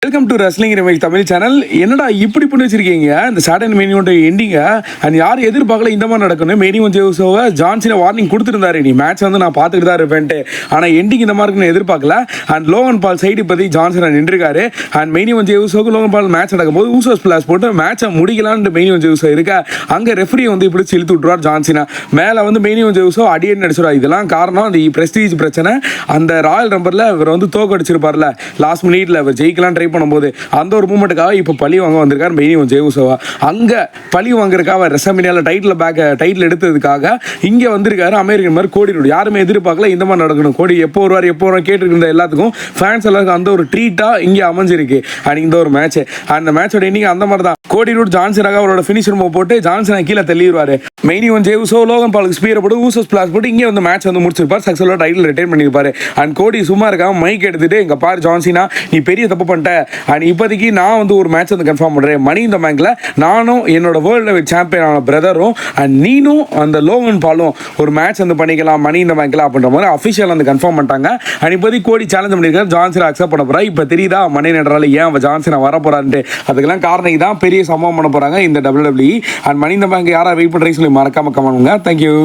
Welcome to wrestling ரிமைல் Tamil channel. என்னடா இப்படி பண்ணி வச்சிருக்கீங்க இந்த சாட்டர்டே மெயின் இவெண்ட் எண்டிங்க? அண்ட் யாரும் எதிர்பார்க்கல இந்த மாதிரி நடக்கணும். மெயின் இவெண்ட் ஜேவுசோவை ஜான்சினா வார்னிங் கொடுத்துருந்தாரு, நீ மேட்ச் வந்து நான் பார்த்துட்டு தான் இருப்பேன்ட்டு. ஆனால் எண்டிங் இந்த மாதிரி இருக்குன்னு எதிர்பார்க்கல. அண்ட் லோகன் பால் சைடு பற்றி ஜான்சினா நின்றுருக்காரு. அண்ட் மெயின் இவெண்ட் ஜேவுசோவுக்கு லோகன் பால் மேட்ச் நடக்கும்போது ஊசோஸ் பிளாஸ் போட்டு மேட்சை முடிக்கலான்னு மெயின் இவெண்ட் ஜேவுசோ இருக்கா. அங்கே ரெஃப்ரி வந்து இப்படி இழுத்து விட்டுருவார் ஜான்சினா. மேலே வந்து மெயின் இவெண்ட் ஜேவுசோ அடியே நடிச்சிருவார். இதெல்லாம் காரணம் அந்த பிரஸ்டீஜ் பிரச்சனை. அந்த ராயல் நம்பரில் இவர் வந்து தோக்கடிச்சிருப்பார்ல லாஸ்ட் மினிட்ல இவர் ஜெயிக்கலாம் ட்ரை பண்ணும்போது, அந்த ஒரு மூமெண்ட்டுக்காக இப்போ பழி வாங்க வந்திருக்காரு மெயின் இவெண்ட் ஜேவுசோவா. அங்கே பழி வாங்குறதுக்காக ரெசமினியால டைட்டில் எடுத்ததுக்காக இங்கே வந்திருக்காரு அமெரிக்கன் மாதிரி கோடி ரோடு. யாருமே எதிர்பார்க்கல இந்த மாதிரி நடக்கணும். கோடி எப்போ வருவார் கேட்டுருந்த எல்லாத்துக்கும் ஃபேன்ஸ் எல்லாருக்கும் அந்த ஒரு ட்ரீட்டாக இங்கே அமைஞ்சிருக்கு. அண்ட் இந்த ஒரு மேட்ச், அந்த மேட்சோட இன்னைக்கு அந்த மாதிரி தான் கோடி ரூட் ஜான்சனாக அவரோட ஃபினிஷர் மூவ் போட்டு ஜான்சனை கீழே தள்ளிடுவார். மெயின் இவெண்ட் ஜேவுசோ லோகன் பாலுக்கு ஸ்பீரை போட்டு ஊசோஸ் பிளாஸ் போட்டு இங்கே வந்து மேட்ச் வந்து முடிச்சிருப்பார். சக்ஸஸ்ஃபுல்லாக டைட்டில் ரிட்டைன் பண்ணியிருப்பாரு. அண்ட் கோடி சும்மா இருக்காம மைக் எடுத்துட்டு இங்கே பாரு ஜான்சினா, நீ பெரிய தப்பு பண்ணிட்ட. அண்ட் இப்போதைக்கு நான் வந்து ஒரு மேட்ச் வந்து கன்ஃபார்ம் பண்ணுறேன். மணி இந்த பேங்க்ல நானும் என்னோட வேர்ல்டு லெவல் சாம்பியனான பிரதரும் அண்ட் நீனும் அந்த லோகன் பாலும் ஒரு மேட்ச் வந்து பண்ணிக்கலாம் மணி இந்த பேங்க்ல அப்படின்ற மாதிரி அஃபிஷியல் வந்து கன்ஃபார்ம் பண்ணிட்டாங்க. அண்ட் இப்போதைக்கு கோடி சேலஞ்ச் பண்ணியிருக்காரு ஜான்சினா அக்செப்ட் பண்ண போறா. இப்போ தெரியுதா மணி நடுறால ஏன் அவன் ஜான்சினா வர போறான்ட்டு. அதுக்கெல்லாம் காரணம் தான் பெரிய சம்பவம் பண்ண போறாங்க இந்த WWE. அண்ட் மணி இந்த பேங்க் யாரா வெயிட் பண்ணுறீங்கன்னு சொல்லி மறக்காம கமெண்ட் பண்ணுங்க. தேங்க்யூ.